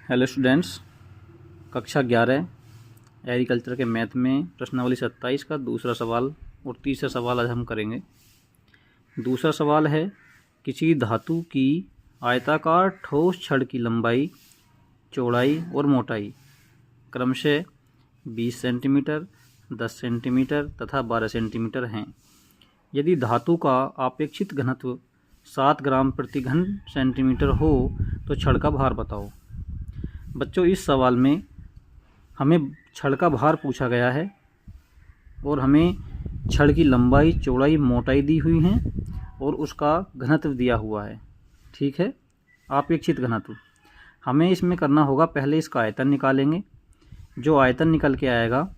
Hello students, कक्षा 11 agriculture के math में प्रश्नावली 27 का दूसरा सवाल और तीसरा सवाल आज हम करेंगे। दूसरा सवाल है, किसी धातु की आयताकार ठोस छड़ की लंबाई, चौड़ाई और मोटाई क्रमशः 20 सेंटीमीटर, 10 सेंटीमीटर तथा 12 सेंटीमीटर हैं। यदि धातु का आपेक्षित घनत्व 7 ग्राम प्रति घन सेंटीमीटर हो तो छड़ का भार बताओ। बच्चों, इस सवाल में हमें छड़ का भार पूछा गया है और हमें छड़ की लंबाई, चौड़ाई, मोटाई दी हुई है और उसका घनत्व दिया हुआ है। ठीक है, आपेक्षित घनत्व हमें इसमें करना होगा। पहले इसका आयतन निकालेंगे, जो आयतन निकल के आएगा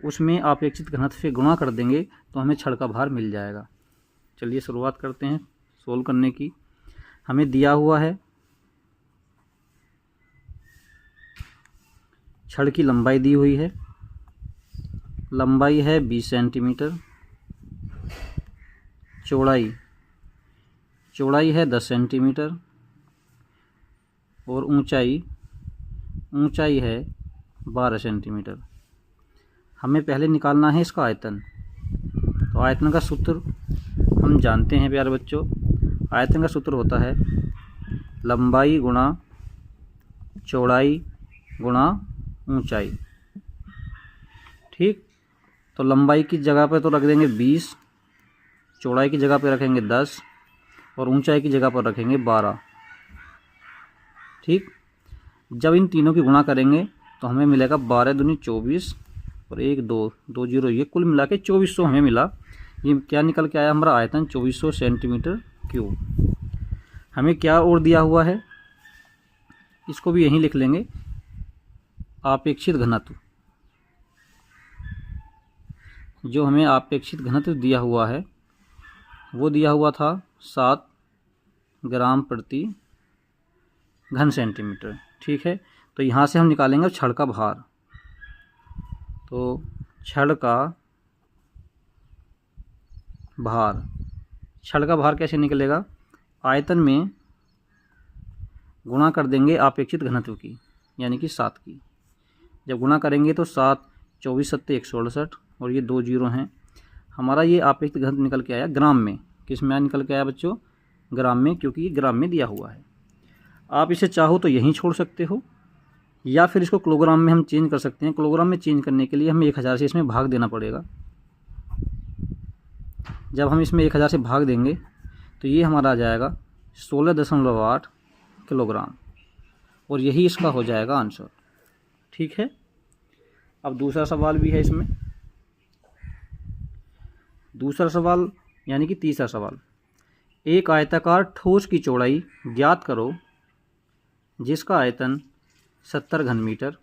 उसमें आपेक्षित घनत्व से गुणा कर देंगे तो हमें छड़ का भार मिल जाएगा। चलिए शुरुआत करते हैं सोल्व करने की। हमें दिया हुआ है छड़ की लंबाई दी हुई है, लंबाई है 20 सेंटीमीटर, चौड़ाई है 10 सेंटीमीटर और ऊंचाई है 12 सेंटीमीटर। हमें पहले निकालना है इसका आयतन। तो आयतन का सूत्र हम जानते हैं प्यारे बच्चों। आयतन का सूत्र होता है लंबाई गुणा चौड़ाई गुणा ऊंचाई। ठीक, तो लंबाई की जगह पे तो रख देंगे 20, चौड़ाई की जगह पे रखेंगे 10 और ऊंचाई की जगह पर रखेंगे 12। ठीक, जब इन तीनों की गुणा करेंगे तो हमें मिलेगा 12 दूनी 24 और 1 2 जीरो, ये कुल मिला के 2400 हमें मिला। ये क्या निकल के आया हमारा आयतन 2400 सेंटीमीटर क्यूब। हमें क्या और दिया हुआ है, इसको भी यहीं लिख लेंगे, आपेक्षित घनत्व। जो हमें आपेक्षित घनत्व दिया हुआ है वो दिया हुआ था 7 ग्राम प्रति घन सेंटीमीटर। ठीक है, तो यहाँ से हम निकालेंगे छड़ का भार। तो छड़ का भार कैसे निकलेगा, आयतन में गुणा कर देंगे आपेक्षित घनत्व की, यानी कि 7 की। जब गुणा करेंगे तो 7 24 7 168 और ये 2 जीरो हैं। हमारा ये आपेक्षित घनत्व निकल के आया ग्राम में। किस में निकल के आया बच्चों, ग्राम में, क्योंकि ये ग्राम में दिया हुआ है। आप इसे चाहो तो यहीं छोड़ सकते हो या फिर इसको किलोग्राम में हम चेंज कर सकते हैं। किलोग्राम में चेंज करने के लिए हमें 1000 से इसमें भाग देना पड़ेगा। जब हम इसमें 1000 से भाग देंगे तो ये हमारा आ जाएगा 16.8 किलोग्राम और यही इसका हो जाएगा आंसर। ठीक है, अब दूसरा सवाल भी है इसमें। दूसरा सवाल यानी कि तीसरा सवाल, एक आयताकार ठोस की चौड़ाई ज्ञात करो जिसका आयतन 70 घन मीटर,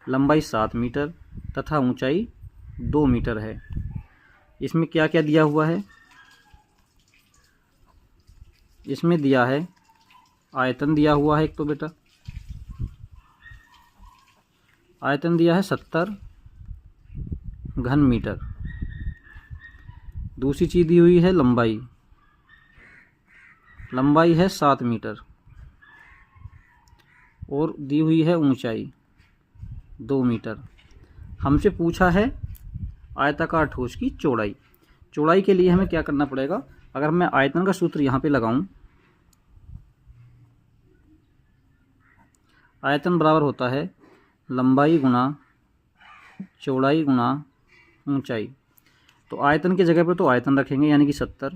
लंबाई 7 मीटर तथा ऊंचाई 2 मीटर है। इसमें क्या क्या दिया हुआ है, इसमें दिया है आयतन दिया हुआ है। एक तो बेटा आयतन दिया है 70 घन मीटर। दूसरी चीज़ दी हुई है लंबाई है 7 मीटर और दी हुई है ऊंचाई 2 मीटर। हमसे पूछा है आयताकार ठोस की चौड़ाई। चौड़ाई के लिए हमें क्या करना पड़ेगा, अगर मैं आयतन का सूत्र यहाँ पे लगाऊं, आयतन बराबर होता है लंबाई गुणा चौड़ाई गुणा ऊंचाई। तो आयतन की जगह पे तो आयतन रखेंगे यानी कि 70,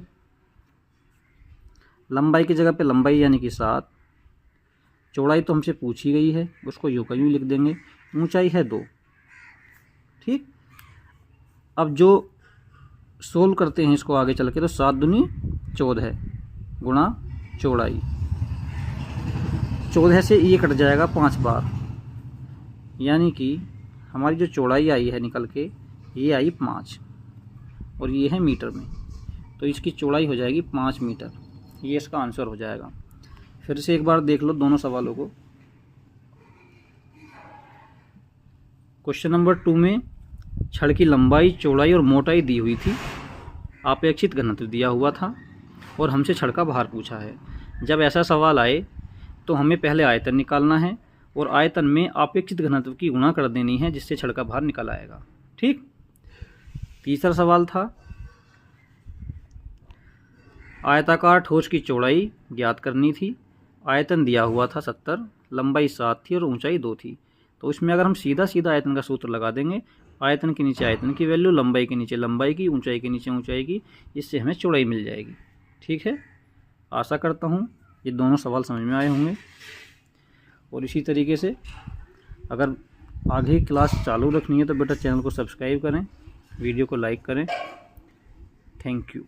लंबाई की जगह पे लंबाई यानी कि 7, चौड़ाई तो हमसे पूछी गई है उसको यूँ का यूँ लिख देंगे, ऊंचाई है 2। ठीक, अब जो सोल्व करते हैं इसको आगे चल के, तो 7 दूनी 14 गुणा चौड़ाई, 14 से ये कट जाएगा 5 बार, यानी कि हमारी जो चौड़ाई आई है निकल के ये आई 5 और ये है मीटर में, तो इसकी चौड़ाई हो जाएगी 5 मीटर। ये इसका आंसर हो जाएगा। फिर से एक बार देख लो दोनों सवालों को। क्वेश्चन नंबर 2 में छड़ की लंबाई, चौड़ाई और मोटाई दी हुई थी, आपेक्षित घनत्व दिया हुआ था और हमसे छड़ का भार पूछा है। जब ऐसा सवाल आए तो हमें पहले आयतन निकालना है और आयतन में अपेक्षित घनत्व की गुणा कर देनी है, जिससे छड़ का भार निकल आएगा। ठीक। तीसरा सवाल था आयताकार ठोस की चौड़ाई ज्ञात करनी थी। आयतन दिया हुआ था 70, लंबाई 7 थी और ऊंचाई 2 थी। तो इसमें अगर हम सीधा सीधा आयतन का सूत्र लगा देंगे, आयतन के नीचे आयतन की वैल्यू, लंबाई के नीचे लंबाई की, ऊंचाई के नीचे ऊंचाई की, इससे हमें चौड़ाई मिल जाएगी। ठीक है, आशा करता हूँ ये दोनों सवाल समझ में आए होंगे। और इसी तरीके से अगर आगे क्लास चालू रखनी है तो बेटा चैनल को सब्सक्राइब करें, वीडियो को लाइक करें। Thank you.